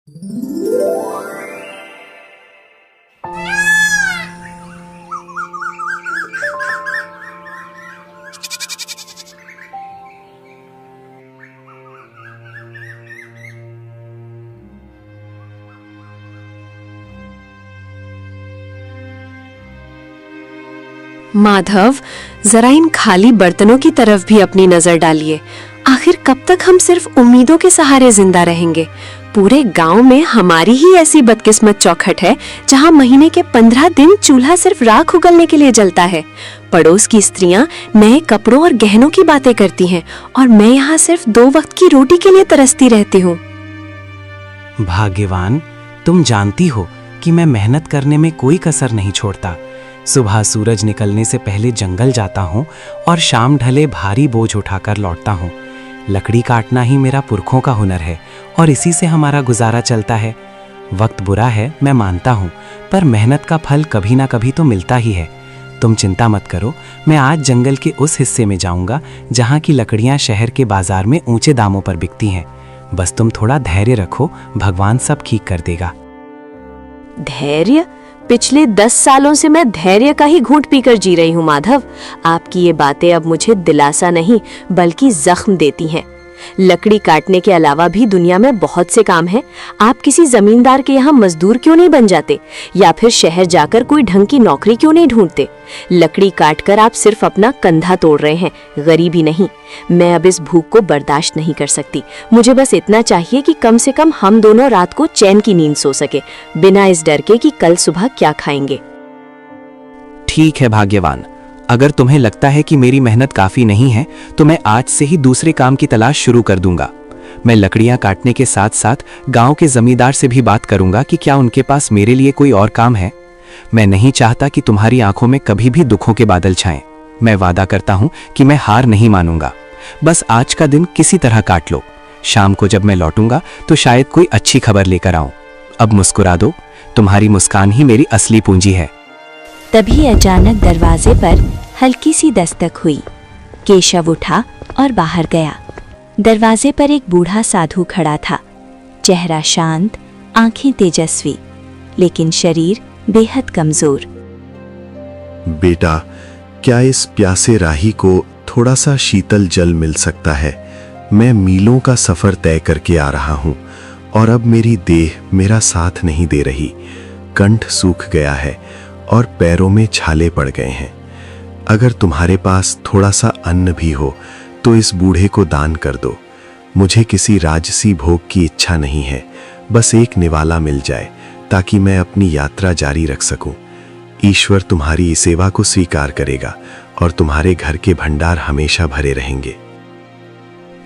माधव, जरा इन खाली बर्तनों की तरफ भी अपनी नजर डालिए। आखिर कब तक हम सिर्फ उम्मीदों के सहारे जिंदा रहेंगे? पूरे गांव में हमारी ही ऐसी बदकिस्मत चौखट है जहां महीने के 15 दिन चूल्हा सिर्फ राख उगलने के लिए जलता है। पड़ोस की स्त्रियां नए कपड़ों और गहनों की बातें करती हैं और मैं यहाँ सिर्फ 2 वक्त की रोटी के लिए तरसती रहती हूँ। भाग्यवान, तुम जानती हो कि मैं मेहनत करने में कोई कसर नहीं छोड़ता। सुबह सूरज निकलने से पहले जंगल जाता हूँ और शाम ढले भारी बोझ उठाकर लौटता हूँ। लकड़ी काटना ही मेरा पुरखों का हुनर है और इसी से हमारा गुजारा चलता है। वक्त बुरा है, मैं मानता हूँ, पर मेहनत का फल कभी ना कभी तो मिलता ही है। तुम चिंता मत करो, मैं आज जंगल के उस हिस्से में जाऊंगा जहाँ की लकड़ियाँ शहर के बाजार में ऊंचे दामों पर बिकती हैं। बस तुम थोड़ा धैर्य रखो, भगवान सब ठीक कर देगा। धैर्य? पिछले 10 सालों से मैं धैर्य का ही घूंट पीकर जी रही हूँ माधव। आपकी ये बातें अब मुझे दिलासा नहीं बल्कि जख्म देती हैं। लकड़ी काटने के अलावा भी दुनिया में बहुत से काम हैं। आप किसी जमींदार के यहाँ मजदूर क्यों नहीं बन जाते, या फिर शहर जाकर कोई ढंग की नौकरी क्यों नहीं ढूंढते? लकड़ी काटकर आप सिर्फ अपना कंधा तोड़ रहे हैं, गरीबी नहीं। मैं अब इस भूख को बर्दाश्त नहीं कर सकती। मुझे बस इतना चाहिए कि कम से कम हम दोनों रात को चैन की नींद सो सके, बिना इस डर के कि कल सुबह क्या खाएंगे। ठीक है भाग्यवान, अगर तुम्हें लगता है कि मेरी मेहनत काफी नहीं है तो मैं आज से ही दूसरे काम की तलाश शुरू कर दूंगा। मैं लकड़ियां काटने के साथ साथ गांव के जमींदार से भी बात करूंगा कि क्या उनके पास मेरे लिए कोई और काम है। मैं नहीं चाहता कि तुम्हारी आंखों में कभी भी दुखों के बादल छाएं। मैं वादा करता हूं कि मैं हार नहीं मानूंगा। बस आज का दिन किसी तरह काट लो। शाम को जब मैं लौटूंगा तो शायद कोई अच्छी खबर लेकर आऊं। अब मुस्कुरा दो, तुम्हारी मुस्कान ही मेरी असली पूंजी है। तभी अचानक दरवाजे पर हल्की सी दस्तक हुई। केशव उठा और बाहर गया। दरवाजे पर एक बूढ़ा साधु खड़ा था। चेहरा शांत, आंखें तेजस्वी, लेकिन शरीर बेहद कमजोर। बेटा, क्या इस प्यासे राही को थोड़ा सा शीतल जल मिल सकता है? मैं मीलों का सफर तय करके आ रहा हूँ और अब मेरी देह मेरा साथ नहीं दे रही। कंठ सूख गया है और पैरों में छाले पड़ गए हैं। अगर तुम्हारे पास थोड़ा सा अन्न भी हो तो इस बूढ़े को दान कर दो। मुझे किसी राजसी भोग की इच्छा नहीं है, बस एक निवाला मिल जाए ताकि मैं अपनी यात्रा जारी रख सकूं। ईश्वर तुम्हारी इस सेवा को स्वीकार करेगा और तुम्हारे घर के भंडार हमेशा भरे रहेंगे।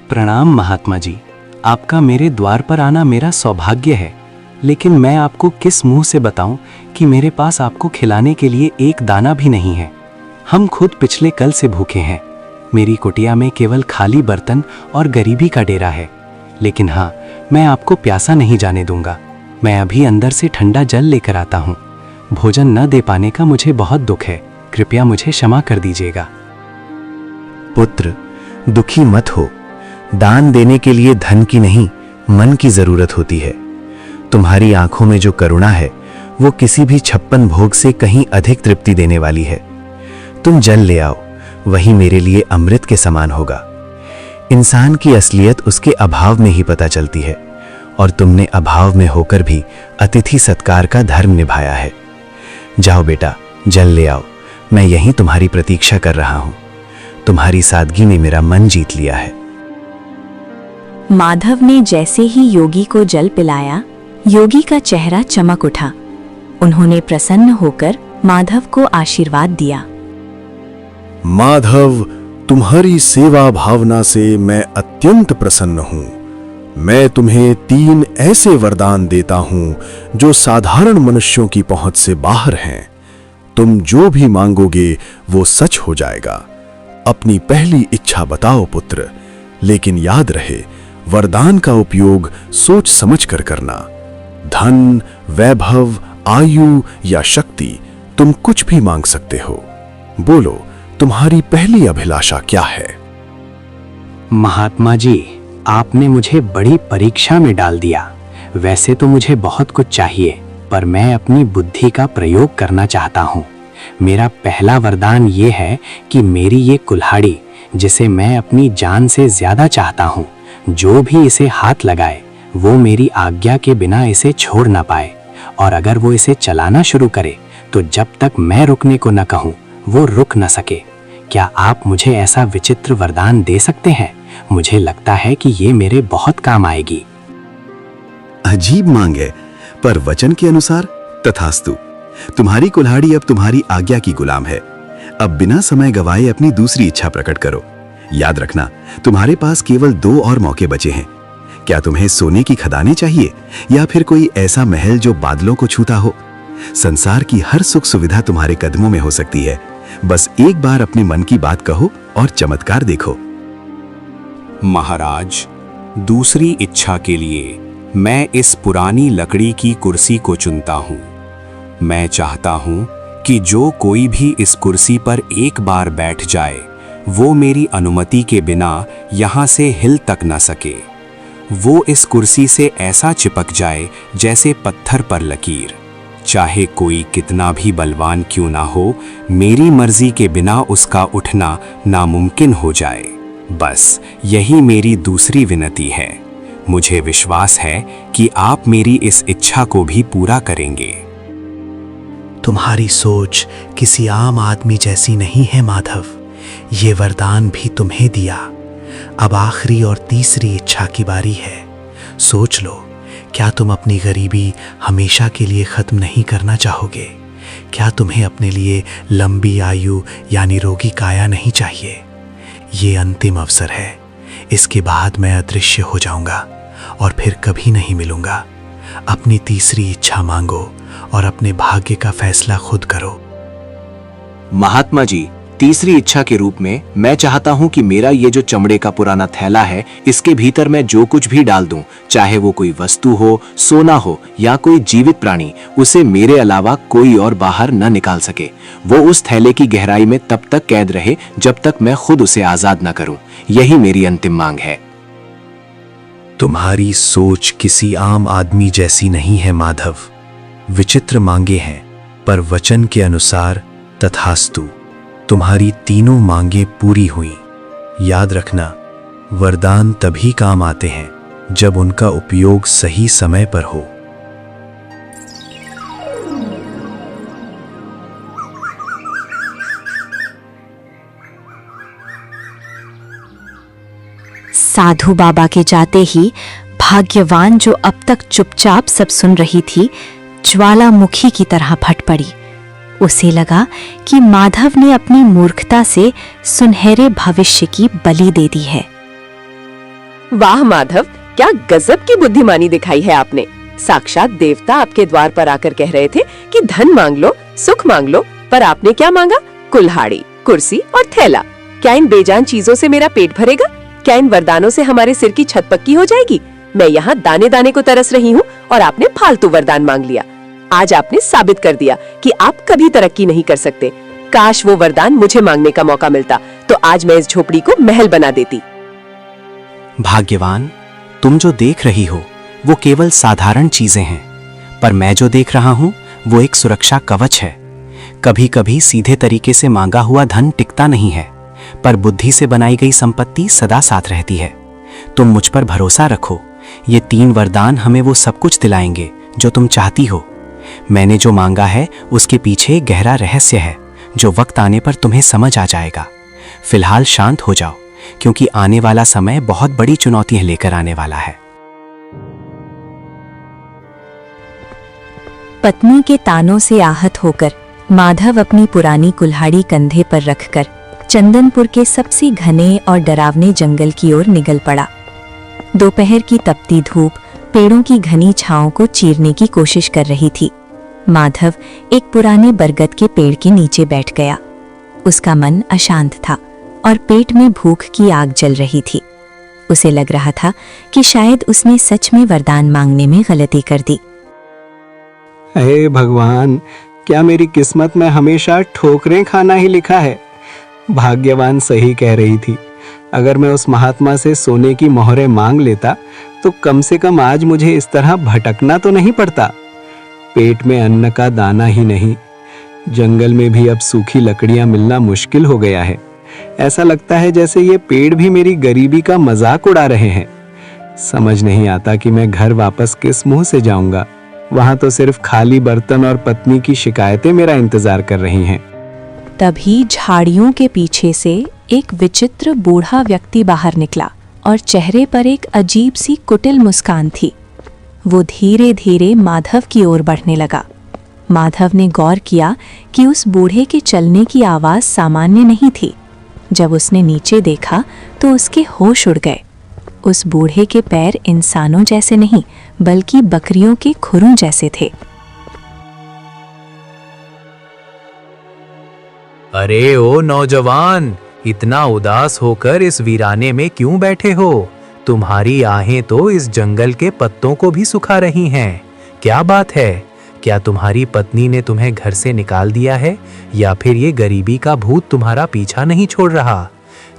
प्रणाम महात्मा जी, आपका मेरे द्वार पर आना मेरा सौभाग्य है, लेकिन मैं आपको किस मुंह से बताऊं कि मेरे पास आपको खिलाने के लिए एक दाना भी नहीं है। हम खुद पिछले कल से भूखे हैं। मेरी कुटिया में केवल खाली बर्तन और गरीबी का डेरा है। लेकिन हाँ, मैं आपको प्यासा नहीं जाने दूंगा। मैं अभी अंदर से ठंडा जल लेकर आता हूँ। भोजन न दे पाने का मुझे बहुत दुख है, कृपया मुझे क्षमा कर दीजिएगा। पुत्र, दुखी मत हो। दान देने के लिए धन की नहीं, मन की जरूरत होती है। तुम्हारी आंखों में जो करुणा है वो किसी भी 56 भोग से कहीं अधिक तृप्ति देने वाली है। तुम जल ले आओ, वही मेरे लिए अमृत के समान होगा। इंसान की असलियत उसके अभाव में ही पता चलती है और तुमने अभाव में होकर भी अतिथि सत्कार का धर्म निभाया है। जाओ बेटा, जल ले आओ। मैं यहीं तुम्हारी प्रतीक्षा कर रहा हूं। तुम्हारी सादगी ने मेरा मन जीत लिया है। माधव ने जैसे ही योगी को जल पिलाया, योगी का चेहरा चमक उठा। उन्होंने प्रसन्न होकर माधव को आशीर्वाद दिया। माधव, तुम्हारी सेवा भावना से मैं अत्यंत प्रसन्न हूं। मैं तुम्हें 3 ऐसे वरदान देता हूं जो साधारण मनुष्यों की पहुंच से बाहर हैं। तुम जो भी मांगोगे वो सच हो जाएगा। अपनी पहली इच्छा बताओ पुत्र, लेकिन याद रहे वरदान का उपयोग सोच समझ कर करना। धन, वैभव, आयु या शक्ति, तुम कुछ भी मांग सकते हो। बोलो, तुम्हारी पहली अभिलाषा क्या है? महात्मा जी, आपने मुझे बड़ी परीक्षा में डाल दिया। वैसे तो मुझे बहुत कुछ चाहिए, पर मैं अपनी बुद्धि का प्रयोग करना चाहता हूँ। मेरा पहला वरदान ये है कि मेरी ये कुल्हाड़ी, जिसे मैं अपनी जान से ज्यादा चाहता हूँ, जो भी इसे हाथ लगाए वो मेरी आज्ञा के बिना इसे छोड़ ना पाए, और अगर वो इसे चलाना शुरू करे तो जब तक मैं रुकने को न कहूँ वो रुक न सके। क्या आप मुझे ऐसा विचित्र वरदान दे सकते हैं? मुझे लगता है कि ये मेरे बहुत काम आएगी। अजीब मांग है, पर वचन के अनुसार तथास्तु। तुम्हारी कुल्हाड़ी अब तुम्हारी आज्ञा की गुलाम है। अब बिना समय गवाए अपनी दूसरी इच्छा प्रकट करो। याद रखना, तुम्हारे पास केवल 2 और मौके बचे हैं। क्या तुम्हें सोने की खदानें चाहिए या फिर कोई ऐसा महल जो बादलों को छूता हो? संसार की हर सुख सुविधा तुम्हारे कदमों में हो सकती है। बस एक बार अपने मन की बात कहो और चमत्कार देखो। महाराज, दूसरी इच्छा के लिए मैं इस पुरानी लकड़ी की कुर्सी को चुनता हूँ। मैं चाहता हूँ कि जो कोई भी इस कुर्सी पर एक बार बैठ जाए वो मेरी अनुमति के बिना यहाँ से हिल तक न सके। वो इस कुर्सी से ऐसा चिपक जाए जैसे पत्थर पर लकीर। चाहे कोई कितना भी बलवान क्यों ना हो, मेरी मर्जी के बिना उसका उठना नामुमकिन हो जाए। बस यही मेरी दूसरी विनती है। मुझे विश्वास है कि आप मेरी इस इच्छा को भी पूरा करेंगे। तुम्हारी सोच किसी आम आदमी जैसी नहीं है माधव। ये वरदान भी तुम्हें दिया। अब आखिरी और तीसरी इच्छा की बारी है। सोच लो, क्या तुम अपनी गरीबी हमेशा के लिए खत्म नहीं करना चाहोगे? क्या तुम्हें अपने लिए लंबी आयु यानी रोगी काया नहीं चाहिए? ये अंतिम अवसर है। इसके बाद मैं अदृश्य हो जाऊंगा और फिर कभी नहीं मिलूंगा। अपनी तीसरी इच्छा मांगो और अपने भाग्य का फैसला खुद करो। महात्मा जी, तीसरी इच्छा के रूप में मैं चाहता हूं कि मेरा ये जो चमड़े का पुराना थैला है, इसके भीतर मैं जो कुछ भी डाल दूं, चाहे वो कोई वस्तु हो, सोना हो या कोई जीवित प्राणी, उसे मेरे अलावा कोई और बाहर न निकाल सके। वो उस थैले की गहराई में तब तक कैद रहे जब तक मैं खुद उसे आजाद न करूं। यही मेरी अंतिम मांग है। तुम्हारी सोच किसी आम आदमी जैसी नहीं है माधव। विचित्र मांगे हैं, पर वचन के अनुसार तथास्तु। तुम्हारी तीनों मांगे पूरी हुई। याद रखना, वरदान तभी काम आते हैं जब उनका उपयोग सही समय पर हो। साधु बाबा के जाते ही भाग्यवान, जो अब तक चुपचाप सब सुन रही थी, ज्वालामुखी की तरह फट पड़ी। उसे लगा कि माधव ने अपनी मूर्खता से सुनहरे भविष्य की बलि दे दी है। वाह माधव, क्या गजब की बुद्धिमानी दिखाई है आपने। साक्षात देवता आपके द्वार पर आकर कह रहे थे कि धन मांग लो, सुख मांग लो, पर आपने क्या मांगा? कुल्हाड़ी, कुर्सी और थैला। क्या इन बेजान चीजों से मेरा पेट भरेगा? क्या इन वरदानों से हमारे सिर की छत पक्की हो जाएगी? मैं यहाँ दाने दाने को तरस रही हूँ और आपने फालतू वरदान मांग लिया। आज आपने साबित कर दिया कि आप कभी तरक्की नहीं कर सकते। काश वो वरदान मुझे मांगने का मौका मिलता, तो आज मैं इस झोपड़ी को महल बना देती। भाग्यवान, तुम जो देख रही हो वो केवल साधारण चीजें हैं, पर मैं जो देख रहा हूं वो एक सुरक्षा कवच है। कभी कभी सीधे तरीके से मांगा हुआ धन टिकता नहीं है, पर बुद्धि से बनाई गई संपत्ति सदा साथ रहती है। तुम मुझ पर भरोसा रखो। ये 3 वरदान हमें वो सब कुछ दिलाएंगे जो तुम चाहती हो। मैंने जो मांगा है उसके पीछे एक गहरा रहस्य है जो वक्त आने पर तुम्हें समझ आ जाएगा। फिलहाल शांत हो जाओ, क्योंकि आने वाला समय बहुत बड़ी चुनौतियां लेकर आने वाला है। पत्नी के तानों से आहत होकर माधव अपनी पुरानी कुल्हाड़ी कंधे पर रखकर चंदनपुर के सबसे घने और डरावने जंगल की ओर निकल पड़ा। दोपहर की तपती धूप पेड़ों की घनी छांव को चीरने की कोशिश कर रही थी। माधव एक पुराने बरगद के पेड़ के नीचे बैठ गया। उसका मन अशांत था और पेट में भूख की आग जल रही थी। उसे लग रहा था कि शायद उसने सच में वरदान मांगने में गलती कर दी। हे भगवान, क्या मेरी किस्मत में हमेशा ठोकरें खाना ही लिखा है? भाग्यवान सही कह रही थी। अगर मैं उस महात्मा से सोने की मोहरें मांग लेता तो कम से कम आज मुझे इस तरह भटकना तो नहीं पड़ता। पेट में अन्न का दाना ही नहीं, जंगल में भी अब सूखी लकड़ियां मिलना मुश्किल हो गया है। ऐसा लगता है जैसे ये पेड़ भी मेरी गरीबी का मजाक उड़ा रहे हैं। समझ नहीं आता कि मैं घर वापस किस मुंह से जाऊंगा। वहां तो सिर्फ खाली बर्तन और पत्नी की शिकायतें मेरा इंतजार कर रही हैं। तभी झाड़ियों के पीछे से एक विचित्र बूढ़ा व्यक्ति बाहर निकला और चेहरे पर एक अजीब सी कुटिल मुस्कान थी। वो धीरे धीरे माधव की ओर बढ़ने लगा। माधव ने गौर किया कि उस बूढ़े के चलने की आवाज़ सामान्य नहीं थी। जब उसने नीचे देखा तो उसके होश उड़ गए। उस बूढ़े के पैर इंसानों जैसे नहीं बल्कि बकरियों के खुरों जैसे थे। अरे ओ नौजवान, इतना उदास होकर इस वीराने में क्यों बैठे हो? तुम्हारी आहें तो इस जंगल के पत्तों को भी सुखा रही हैं। क्या बात है? क्या तुम्हारी पत्नी ने तुम्हें घर से निकाल दिया है, या फिर ये गरीबी का भूत तुम्हारा पीछा नहीं छोड़ रहा?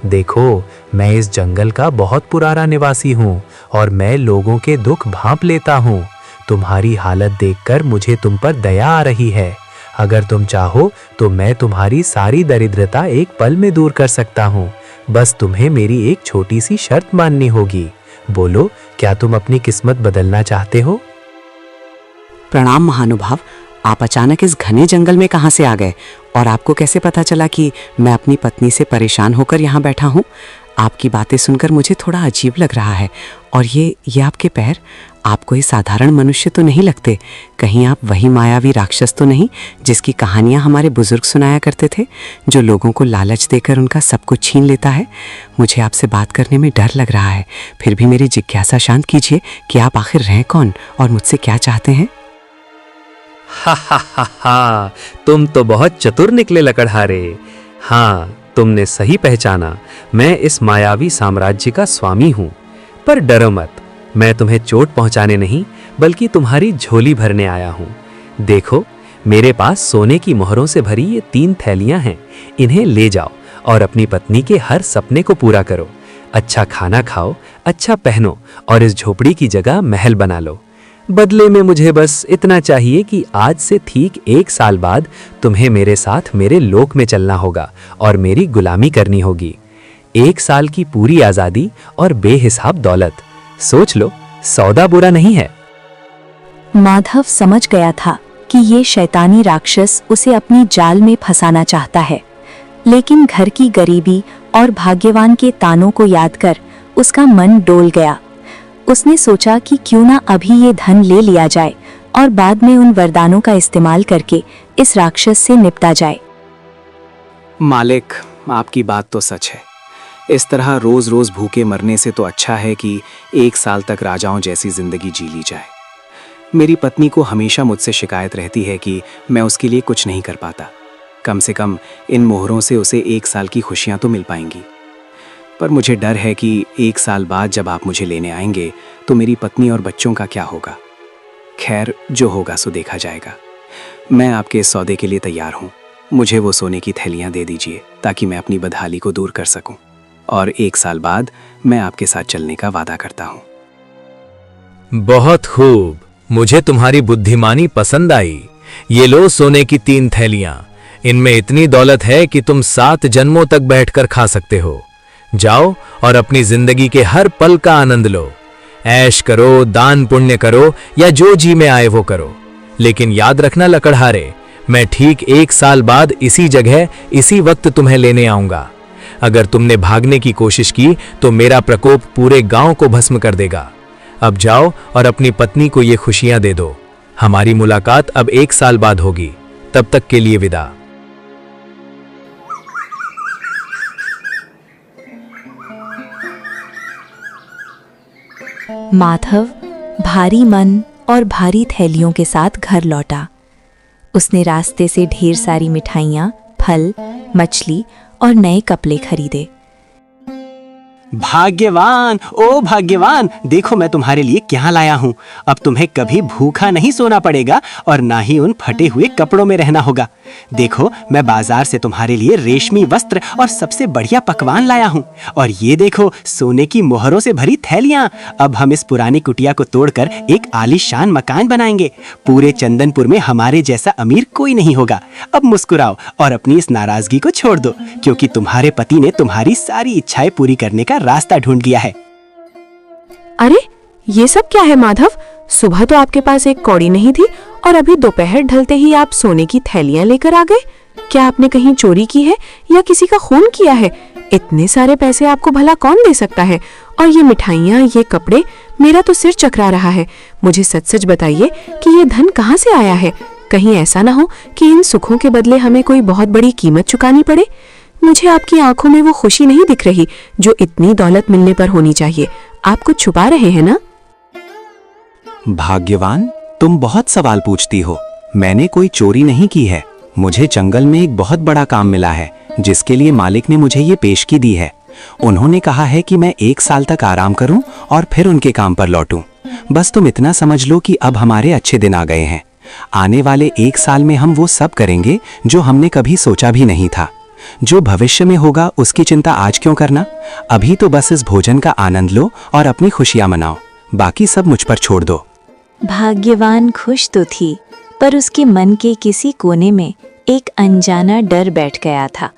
देखो, मैं इस जंगल का बहुत पुराना निवासी हूँ और मैं लोगों के दुख भांप लेता हूँ। तुम्हारी हालत देखकर मुझे तुम पर दया आ रही है। अगर तुम चाहो तो मैं तुम्हारी सारी दरिद्रता एक पल में दूर कर सकता हूँ। बस तुम्हें मेरी एक छोटी सी शर्त माननी होगी। बोलो, क्या तुम अपनी किस्मत बदलना चाहते हो? प्रणाम महानुभाव, आप अचानक इस घने जंगल में कहाँ से आ गए और आपको कैसे पता चला कि मैं अपनी पत्नी से परेशान होकर यहाँ बैठा हूँ? आपकी बातें सुनकर मुझे थोड़ा अजीब लग रहा है। और ये आपके पैर, आप कोई साधारण मनुष्य तो नहीं लगते। कहीं आप वही मायावी राक्षस तो नहीं जिसकी कहानियाँ हमारे बुजुर्ग सुनाया करते थे, जो लोगों को लालच देकर उनका सब कुछ छीन लेता है? मुझे आपसे बात करने में डर लग रहा है, फिर भी मेरी जिज्ञासा शांत कीजिए कि आप आखिर हैं कौन और मुझसे क्या चाहते हैं? हा, तुम तो बहुत चतुर निकले लकड़हारे। हाँ, तुमने सही पहचाना। मैं इस मायावी साम्राज्य का स्वामी हूँ। पर डरो मत, मैं तुम्हें चोट पहुँचाने नहीं बल्कि तुम्हारी झोली भरने आया हूँ। देखो, मेरे पास सोने की मोहरों से भरी ये 3 थैलियाँ हैं। इन्हें ले जाओ और अपनी पत्नी के हर सपने को पूरा करो। अच्छा खाना खाओ, अच्छा पहनो और इस झोपड़ी की जगह महल बना लो। बदले में मुझे बस इतना चाहिए कि आज से ठीक 1 साल बाद तुम्हें मेरे साथ मेरे लोक में चलना होगा और मेरी गुलामी करनी होगी। 1 साल की पूरी आज़ादी और बेहिसाब दौलत। सोच लो, सौदा बुरा नहीं है। माधव समझ गया था कि ये शैतानी राक्षस उसे अपनी जाल में फंसाना चाहता है, लेकिन घर की गरीबी और भाग्यवान के तानों को याद कर उसका मन डोल गया। उसने सोचा कि क्यों ना अभी ये धन ले लिया जाए और बाद में उन वरदानों का इस्तेमाल करके इस राक्षस से निपटा जाए। मालिक, आपकी बात तो सच है। इस तरह रोज रोज भूखे मरने से तो अच्छा है कि 1 साल तक राजाओं जैसी जिंदगी जी ली जाए। मेरी पत्नी को हमेशा मुझसे शिकायत रहती है कि मैं उसके लिए कुछ नहीं कर पाता। कम से कम इन मोहरों से उसे 1 साल की खुशियां तो मिल पाएंगी। पर मुझे डर है कि 1 साल बाद जब आप मुझे लेने आएंगे तो मेरी पत्नी और बच्चों का क्या होगा। खैर, जो होगा सो देखा जाएगा। मैं आपके इस सौदे के लिए तैयार हूँ। मुझे वो सोने की थैलियाँ दे दीजिए ताकि मैं अपनी बदहाली को दूर कर सकूं, और 1 साल बाद मैं आपके साथ चलने का वादा करता हूँ। बहुत खूब, मुझे तुम्हारी बुद्धिमानी पसंद आई। ये लो सोने की 3 थैलियां। इनमें इतनी दौलत है कि तुम 7 जन्मों तक बैठकर खा सकते हो। जाओ और अपनी जिंदगी के हर पल का आनंद लो। ऐश करो, दान पुण्य करो या जो जी में आए वो करो। लेकिन याद रखना लकड़हारे, मैं ठीक 1 साल बाद इसी जगह इसी वक्त तुम्हें लेने आऊंगा। अगर तुमने भागने की कोशिश की तो मेरा प्रकोप पूरे गांव को भस्म कर देगा। अब जाओ और अपनी पत्नी को ये खुशियां दे दो। हमारी मुलाकात अब 1 साल बाद होगी। तब तक के लिए विदा। माधव भारी मन और भारी थैलियों के साथ घर लौटा। उसने रास्ते से ढेर सारी मिठाइयाँ, फल, मछली और नए कपड़े खरीदे। भाग्यवान, ओ भाग्यवान, देखो मैं तुम्हारे लिए क्या लाया हूँ। अब तुम्हें कभी भूखा नहीं सोना पड़ेगा और ना ही उन फटे हुए कपड़ों में रहना होगा। देखो, मैं बाजार से तुम्हारे लिए रेशमी वस्त्र और सबसे बढ़िया पकवान लाया हूँ। और ये देखो, सोने की मोहरों से भरी थैलियाँ। अब हम इस पुरानी कुटिया को तोड़कर एक आलीशान मकान बनाएंगे। पूरे चंदनपुर में हमारे जैसा अमीर कोई नहीं होगा। अब मुस्कुराओ और अपनी इस नाराजगी को छोड़ दो, क्योंकि तुम्हारे पति ने तुम्हारी सारी इच्छाएं पूरी करने का रास्ता ढूंढ लिया है। अरे ये सब क्या है माधव? सुबह तो आपके पास एक कौड़ी नहीं थी और अभी दोपहर ढलते ही आप सोने की थैलियां लेकर आ गए। क्या आपने कहीं चोरी की है या किसी का खून किया है? इतने सारे पैसे आपको भला कौन दे सकता है? और ये मिठाइयाँ, ये कपड़े, मेरा तो सिर चकरा रहा है। मुझे सच सच बताइए कि ये धन कहाँ से आया है? कहीं ऐसा ना हो कि इन सुखों के बदले हमें कोई बहुत बड़ी कीमत चुकानी पड़े। मुझे आपकी आंखों में वो खुशी नहीं दिख रही जो इतनी दौलत मिलने पर होनी चाहिए। आप कुछ छुपा रहे हैं ना? भाग्यवान, तुम बहुत सवाल पूछती हो। मैंने कोई चोरी नहीं की है। मुझे जंगल में एक बहुत बड़ा काम मिला है, जिसके लिए मालिक ने मुझे ये पेशगी दी है। उन्होंने कहा है कि मैं 1 साल तक आराम करूं और फिर उनके काम पर लौटूं। बस तुम इतना समझ लो कि अब हमारे अच्छे दिन आ गए हैं। आने वाले 1 साल में हम वो सब करेंगे जो हमने कभी सोचा भी नहीं था। जो भविष्य में होगा उसकी चिंता आज क्यों करना? अभी तो बस इस भोजन का आनंद लो और अपनी खुशियां मनाओ। बाकी सब मुझ पर छोड़ दो। भाग्यवान खुश तो थी, पर उसके मन के किसी कोने में एक अनजाना डर बैठ गया था।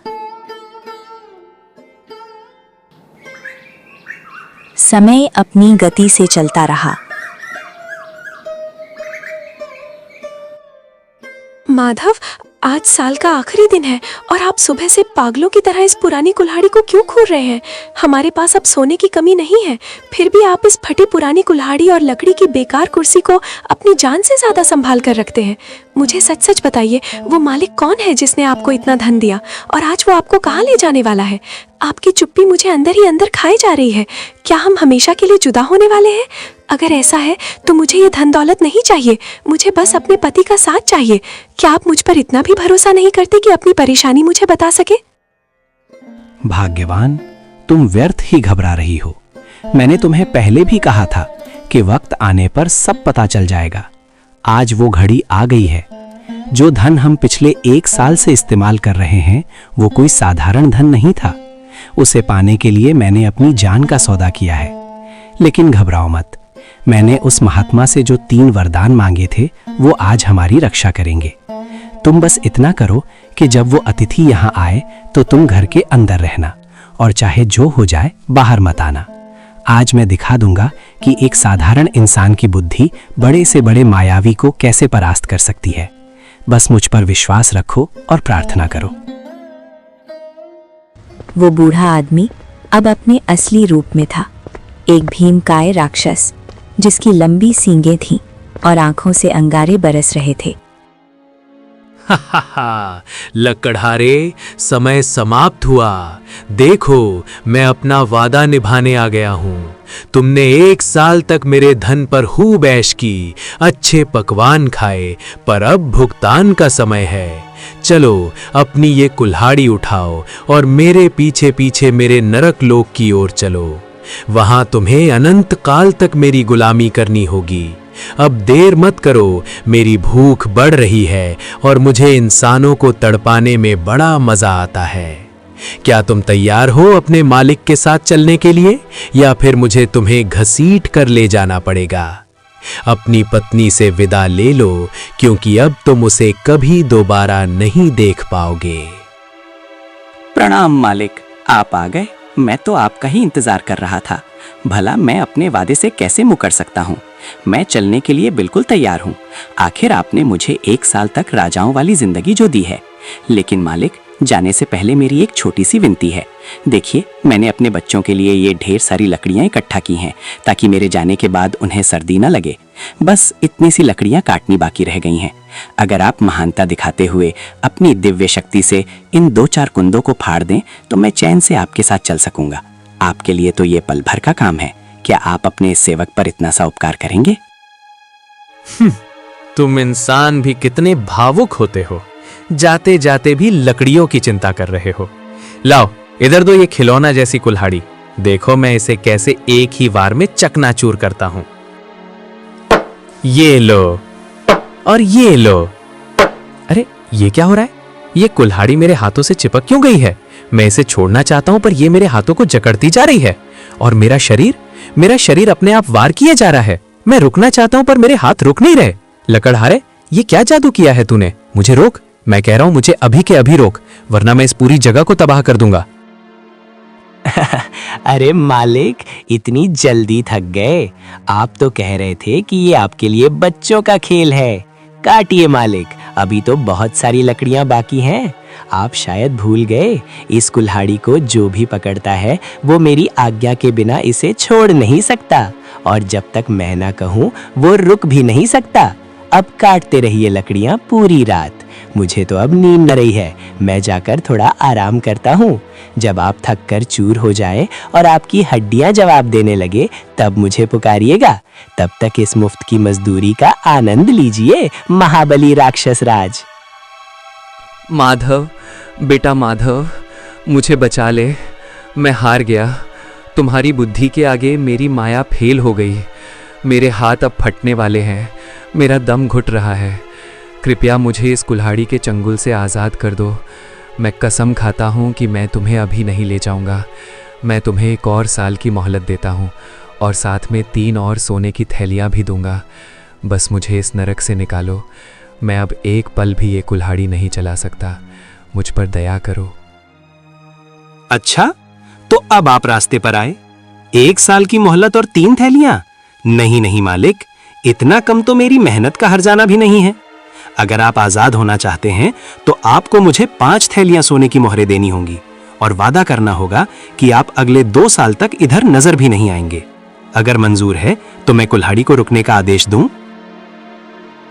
समय अपनी गति से चलता रहा। माधव, आज साल का आखिरी दिन है और आप सुबह से पागलों की तरह इस पुरानी कुल्हाड़ी को क्यों घूर रहे हैं? हमारे पास अब सोने की कमी नहीं है, फिर भी आप इस फटी पुरानी कुल्हाड़ी और लकड़ी की बेकार कुर्सी को अपनी जान से ज्यादा संभाल कर रखते हैं। मुझे सच सच बताइए, वो मालिक कौन है जिसने आपको इतना धन दिया और आज वो आपको कहाँ ले जाने वाला है? आपकी चुप्पी मुझे अंदर ही अंदर खाई जा रही है। क्या हम हमेशा के लिए जुदा होने वाले हैं? अगर ऐसा है तो मुझे ये धन दौलत नहीं चाहिए, मुझे बस अपने पति का साथ चाहिए। क्या आप मुझ पर इतना भी भरोसा नहीं करते कि अपनी परेशानी मुझे बता सके? भाग्यवान, तुम व्यर्थ ही घबरा रही हो। मैंने तुम्हें पहले भी कहा था कि वक्त आने पर सब पता चल जाएगा। आज वो घड़ी आ गई है। जो धन हम पिछले 1 साल से इस्तेमाल कर रहे हैं वो कोई साधारण धन नहीं था। उसे पाने के लिए मैंने अपनी जान का सौदा किया है। लेकिन घबराओ मत, मैंने उस महात्मा से जो 3 वरदान मांगे थे वो आज हमारी रक्षा करेंगे। तुम बस इतना करो कि जब वो अतिथि यहाँ आए तो तुम घर के अंदर रहना और चाहे जो हो जाए बाहर मत आना। आज मैं दिखा दूंगा कि एक साधारण इंसान की बुद्धि बड़े से बड़े मायावी को कैसे परास्त कर सकती है। बस मुझ पर विश्वास रखो और प्रार्थना करो। वो बूढ़ा आदमी अब अपने असली रूप में था, एक भीमकाय राक्षस जिसकी लंबी सींगें थीं और आंखों से अंगारे बरस रहे थे। लकड़हारे, समय समाप्त हुआ। देखो, मैं अपना वादा निभाने आ गया हूँ। तुमने 1 साल तक मेरे धन पर खूब ऐश की, अच्छे पकवान खाए, पर अब भुगतान का समय है। चलो अपनी ये कुल्हाड़ी उठाओ और मेरे पीछे पीछे मेरे नरक लोक की ओर चलो। वहां तुम्हें अनंत काल तक मेरी गुलामी करनी होगी। अब देर मत करो, मेरी भूख बढ़ रही है और मुझे इंसानों को तड़पाने में बड़ा मजा आता है। क्या तुम तैयार हो अपने मालिक के साथ चलने के लिए, या फिर मुझे तुम्हें घसीट कर ले जाना पड़ेगा? अपनी पत्नी से विदा ले लो, क्योंकि अब तुम उसे कभी दोबारा नहीं देख पाओगे। प्रणाम मालिक, आप आ गए। मैं तो आपका ही इंतजार कर रहा था। भला मैं अपने वादे से कैसे मुकर सकता हूँ? मैं चलने के लिए बिल्कुल तैयार हूँ। आखिर आपने मुझे 1 साल तक राजाओं वाली जिंदगी जो दी है। लेकिन मालिक, जाने से पहले मेरी एक छोटी सी विनती है। देखिए, मैंने अपने बच्चों के लिए ये ढेर सारी लकड़ियाँ इकट्ठा की हैं ताकि मेरे जाने के बाद उन्हें सर्दी न लगे। बस इतनी सी लकड़ियाँ काटनी बाकी रह गई हैं। अगर आप महानता दिखाते हुए अपनी दिव्य शक्ति से इन 2-4 कुंदों को फाड़ दें तो मैं चैन से आपके साथ चल सकूंगा। आपके लिए तो ये पल भर का काम है। क्या आप अपने सेवक पर इतना सा उपकार करेंगे? तुम इंसान भी कितने भावुक होते हो, जाते जाते भी लकड़ियों की चिंता कर रहे हो। लाओ इधर दो ये खिलौना जैसी कुल्हाड़ी। देखो मैं इसे कैसे एक ही वार में चकनाचूर करता हूं। ये लो और ये लो। अरे ये क्या हो रहा है? ये कुल्हाड़ी मेरे हाथों से चिपक क्यों गई है? मैं इसे छोड़ना चाहता हूं पर ये मेरे हाथों को जकड़ती जा रही है। और मेरा शरीर अपने आप वार किए जा रहा है। मैं रुकना चाहता हूं पर मेरे हाथ रुक नहीं रहे। लकड़हारे, ये क्या जादू किया है तूने? मुझे रोक, मैं कह रहा हूं मुझे अभी के अभी रोक, वरना मैं इस पूरी जगह को तबाह कर दूंगा। अरे मालिक, इतनी जल्दी थक गए? आप तो कह रहे थे कि ये आपके लिए बच्चों का खेल है। काटिए मालिक, अभी तो बहुत सारी लकड़ियां बाकी हैं। आप शायद भूल गए, इस कुल्हाड़ी को जो भी पकड़ता है वो मेरी आज्ञा के बिना इसे छोड़ नहीं सकता, और जब तक मैं ना कहूँ वो रुक भी नहीं सकता। अब काटते रहिए लकड़ियां पूरी रात। मुझे तो अब नींद न रही है, मैं जाकर थोड़ा आराम करता हूँ। जब आप थक कर चूर हो जाए और आपकी हड्डियां जवाब देने लगे तब मुझे पुकारिएगा। तब तक इस मुफ्त की मजदूरी का आनंद लीजिए, महाबली राक्षस राज। माधव, बेटा माधव, मुझे बचा ले, मैं हार गया। तुम्हारी बुद्धि के आगे मेरी माया फेल हो गई। मेरे हाथ अब फटने वाले हैं, मेरा दम घुट रहा है। कृपया मुझे इस कुल्हाड़ी के चंगुल से आज़ाद कर दो। मैं कसम खाता हूँ कि मैं तुम्हें अभी नहीं ले जाऊँगा। मैं तुम्हें 1 और साल की मोहलत देता हूँ और साथ में 3 और सोने की थैलियाँ भी दूंगा। बस मुझे इस नरक से निकालो। मैं अब एक पल भी ये कुल्हाड़ी नहीं चला सकता। मुझ पर दया करो। अच्छा, तो अब आप रास्ते पर आए। 1 साल की मोहलत और 3 थैलियां? नहीं नहीं मालिक, इतना कम तो मेरी मेहनत का हर्जाना भी नहीं है। अगर आप आजाद होना चाहते हैं तो आपको मुझे 5 थैलियां सोने की मोहरें देनी होंगी और वादा करना होगा कि आप अगले 2 साल तक इधर नजर भी नहीं आएंगे। अगर मंजूर है तो मैं कुल्हाड़ी को रुकने का आदेश दूं?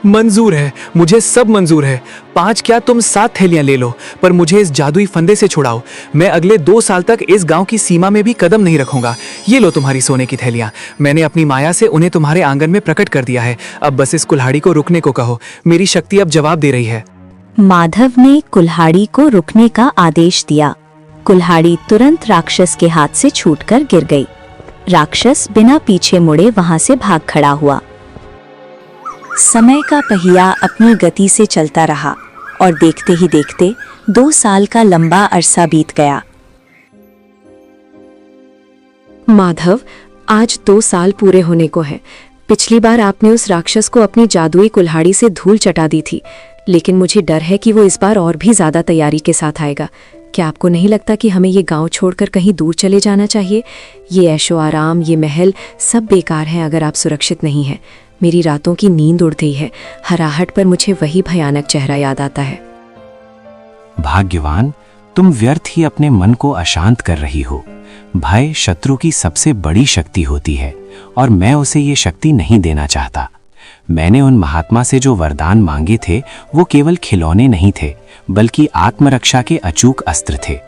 मंजूर है, मुझे सब मंजूर है। 5 क्या तुम 7 थैलियां ले लो, पर मुझे इस जादुई फंदे से छुड़ाओ। मैं अगले 2 साल तक इस गांव की सीमा में भी कदम नहीं रखूंगा। ये लो तुम्हारी सोने की थैलियां। मैंने अपनी माया से उन्हें तुम्हारे आंगन में प्रकट कर दिया है। अब बस इस कुल्हाड़ी को रुकने को कहो। मेरी शक्ति अब जवाब दे रही है। माधव ने कुल्हाड़ी को रुकने का आदेश दिया। कुल्हाड़ी तुरंत राक्षस के हाथ से छूटकर गिर गई। राक्षस बिना पीछे मुड़े वहां से भाग खड़ा हुआ। समय का पहिया अपनी गति से चलता रहा और देखते ही देखते 2 साल का लंबा अरसा बीत गया। माधव, आज 2 साल पूरे होने को है। पिछली बार आपने उस राक्षस को अपनी जादुई कुल्हाड़ी से धूल चटा दी थी, लेकिन मुझे डर है कि वो इस बार और भी ज्यादा तैयारी के साथ आएगा। क्या आपको नहीं लगता कि हमें ये गांव छोड़कर कहीं दूर चले जाना चाहिए? ये ऐशो आराम, ये महल सब बेकार हैं अगर आप सुरक्षित नहीं हैं। मेरी रातों की नींद उड़ गई है। हराहट पर मुझे वही भयानक चेहरा याद आता है। भाग्यवान, तुम व्यर्थ ही अपने मन को अशांत कर रही हो। भय शत्रु की सबसे बड़ी शक्ति होती है और मैं उसे ये शक्ति नहीं देना चाहता। मैंने उन महात्मा से जो वरदान मांगे थे वो केवल खिलौने नहीं थे, बल्कि आत्मरक्षा के अचूक अस्त्र थे।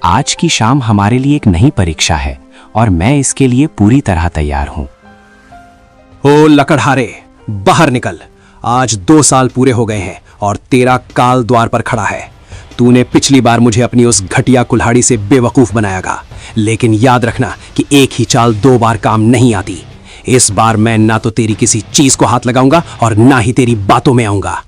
आज की शाम हमारे लिए एक नई परीक्षा है और मैं इसके लिए पूरी तरह तैयार हूं। ओ लकड़हारे, बाहर निकल। आज 2 साल पूरे हो गए हैं और तेरा काल द्वार पर खड़ा है। तूने पिछली बार मुझे अपनी उस घटिया कुल्हाड़ी से बेवकूफ बनायागा, लेकिन याद रखना कि एक ही चाल 2 बार काम नहीं आती। इस बार मैं ना तो तेरी किसी चीज को हाथ लगाऊंगा और ना ही तेरी बातों में आऊंगा।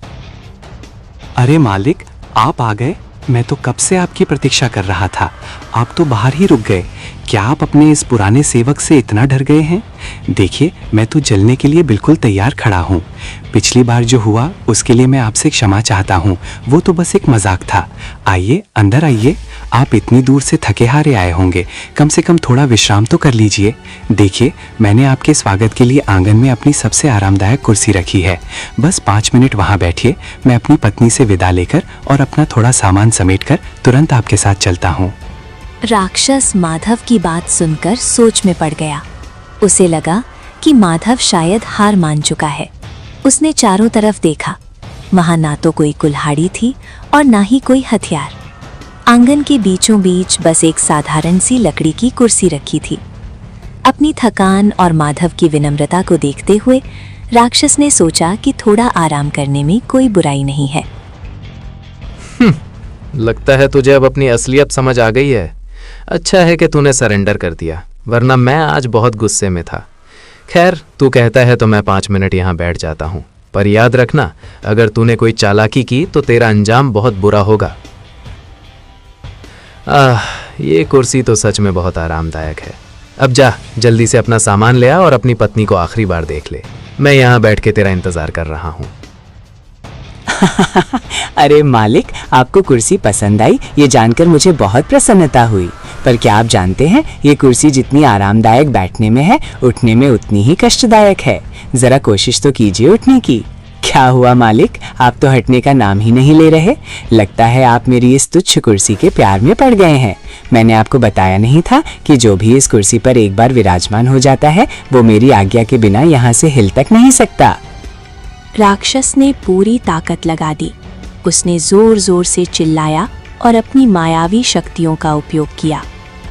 अरे मालिक, आप आ गए। मैं तो कब से आपकी प्रतीक्षा कर रहा था। आप तो बाहर ही रुक गए। क्या आप अपने इस पुराने सेवक से इतना डर गए हैं? देखिए, मैं तो जलने के लिए बिल्कुल तैयार खड़ा हूँ। पिछली बार जो हुआ उसके लिए मैं आपसे क्षमा चाहता हूँ। वो तो बस एक मजाक था। आइए, अंदर आइए। आप इतनी दूर से थके हारे आए होंगे, कम से कम थोड़ा विश्राम तो कर लीजिए। देखिए, मैंने आपके स्वागत के लिए आंगन में अपनी सबसे आरामदायक कुर्सी रखी है। बस 5 मिनट वहाँ बैठिए। मैं अपनी पत्नी से विदा लेकर और अपना थोड़ा सामान समेटकर तुरंत आपके साथ चलता हूँ। राक्षस माधव की बात सुनकर सोच में पड़ गया। उसे लगा कि माधव शायद हार मान चुका है। उसने चारों तरफ देखा। वहां ना तो कोई कुल्हाड़ी थी और ना ही कोई हथियार। आंगन के बीचों बीच बस एक साधारण सी लकड़ी की कुर्सी रखी थी। अपनी थकान और माधव की विनम्रता को देखते हुए राक्षस ने सोचा कि थोड़ा आराम करने में कोई बुराई नहीं है। लगता है तुझे अब अपनी असलियत समझ आ गई है। अच्छा है कि तूने सरेंडर कर दिया, वरना मैं आज बहुत गुस्से में था। खैर, तू कहता है तो मैं 5 मिनट यहाँ बैठ जाता हूँ, पर याद रखना, अगर तूने कोई चालाकी की तो तेरा अंजाम बहुत बुरा होगा। ये कुर्सी तो सच में बहुत आरामदायक है। अब जा जल्दी से अपना सामान ले आ और अपनी पत्नी को आखिरी बार देख ले। मैं यहाँ बैठ के तेरा इंतजार कर रहा हूँ। अरे मालिक, आपको कुर्सी पसंद आई ये जानकर मुझे बहुत प्रसन्नता हुई। पर क्या आप जानते हैं ये कुर्सी जितनी आरामदायक बैठने में है, उठने में उतनी ही कष्टदायक है। जरा कोशिश तो कीजिए उठने की। क्या हुआ मालिक, आप तो हटने का नाम ही नहीं ले रहे। लगता है आप मेरी इस तुच्छ कुर्सी के प्यार में पड़ गए हैं। मैंने आपको बताया नहीं था कि जो भी इस कुर्सी पर एक बार विराजमान हो जाता है वो मेरी आज्ञा के बिना यहाँ से हिल तक नहीं सकता। राक्षस ने पूरी ताकत लगा दी। उसने जोर जोर से चिल्लाया और अपनी मायावी शक्तियों का उपयोग किया,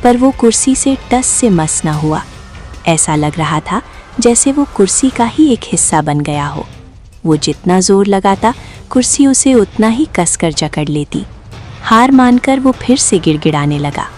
पर वो कुर्सी से टस से मस न हुआ। ऐसा लग रहा था जैसे वो कुर्सी का ही एक हिस्सा बन गया हो। वो जितना जोर लगाता कुर्सी उसे उतना ही कसकर जकड़ लेती। हार मानकर वो फिर से गिड़गिड़ाने लगा।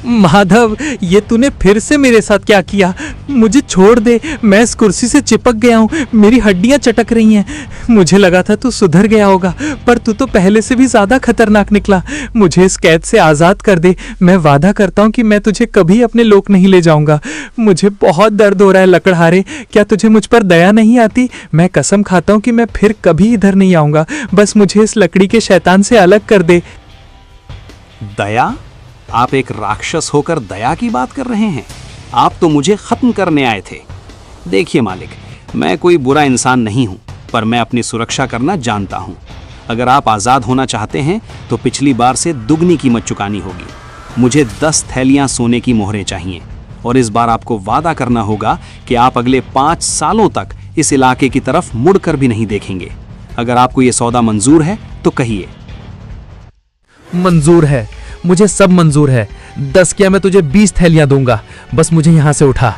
माधव, ये तूने फिर से मेरे साथ क्या किया? मुझे छोड़ दे, मैं इस कुर्सी से चिपक गया हूँ, मेरी हड्डियाँ चटक रही हैं। मुझे लगा था तू सुधर गया होगा, पर तू तो पहले से भी ज्यादा खतरनाक निकला। मुझे इस कैद से आजाद कर दे। मैं वादा करता हूँ कि मैं तुझे कभी अपने लोक नहीं ले जाऊंगा। मुझे बहुत दर्द हो रहा है लकड़हारे, क्या तुझे मुझ पर दया नहीं आती? मैं कसम खाता हूँ कि मैं फिर कभी इधर नहीं आऊंगा। बस मुझे इस लकड़ी के शैतान से अलग कर दे। दया? आप एक राक्षस होकर दया की बात कर रहे हैं? आप तो मुझे खत्म करने आए थे। देखिए मालिक, मैं कोई बुरा इंसान नहीं हूं, पर मैं अपनी सुरक्षा करना जानता हूं। अगर आप आज़ाद होना चाहते हैं तो पिछली बार से दुगनी कीमत चुकानी होगी। मुझे 10 थैलियां सोने की मोहरें चाहिए, और इस बार आपको वादा करना होगा कि आप अगले 5 सालों तक इस इलाके की तरफ मुड़कर भी नहीं देखेंगे। अगर आपको ये सौदा मंजूर है तो कहिए। मंजूर है, मुझे सब मंजूर है। 10 क्या, मैं तुझे 20 थैलियां दूंगा। बस मुझे यहाँ से उठा।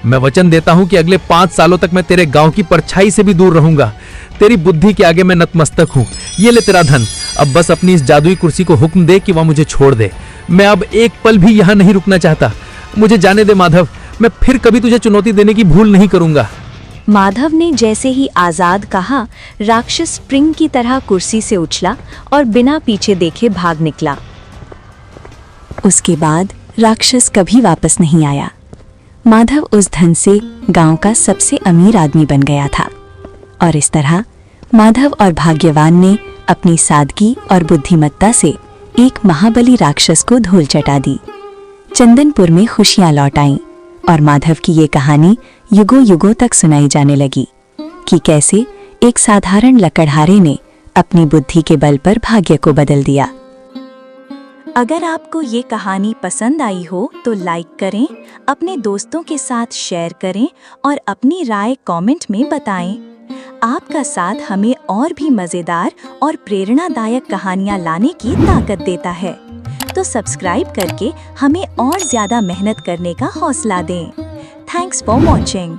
मैं वचन देता हूँ कि अगले 5 सालों तक मैं तेरे गांव की परछाई से भी दूर रहूंगा। तेरी बुद्धि के आगे मैं नतमस्तक हूँ। ये ले तेरा धन। अब बस अपनी इस जादुई कुर्सी को हुक्म दे कि वह मुझे छोड़ दे। मैं अब एक पल भी यहाँ नहीं रुकना चाहता। मुझे जाने दे माधव, मैं फिर कभी तुझे चुनौती देने की भूल नहीं करूंगा। माधव ने जैसे ही आजाद कहा, राक्षस स्प्रिंग की तरह कुर्सी से उछला और बिना पीछे देखे भाग निकला। उसके बाद राक्षस कभी वापस नहीं आया। माधव उस धन से गांव का सबसे अमीर आदमी बन गया था। और इस तरह माधव और भाग्यवान ने अपनी सादगी और बुद्धिमत्ता से एक महाबली राक्षस को धूल चटा दी। चंदनपुर में खुशियां लौट आईं और माधव की ये कहानी युगों युगों तक सुनाई जाने लगी कि कैसे एक साधारण लकड़हारे ने अपनी बुद्धि के बल पर भाग्य को बदल दिया। अगर आपको ये कहानी पसंद आई हो तो लाइक करें, अपने दोस्तों के साथ शेयर करें और अपनी राय कमेंट में बताएं। आपका साथ हमें और भी मज़ेदार और प्रेरणादायक कहानियाँ लाने की ताकत देता है। तो सब्सक्राइब करके हमें और ज़्यादा मेहनत करने का हौसला दें। Thanks for watching.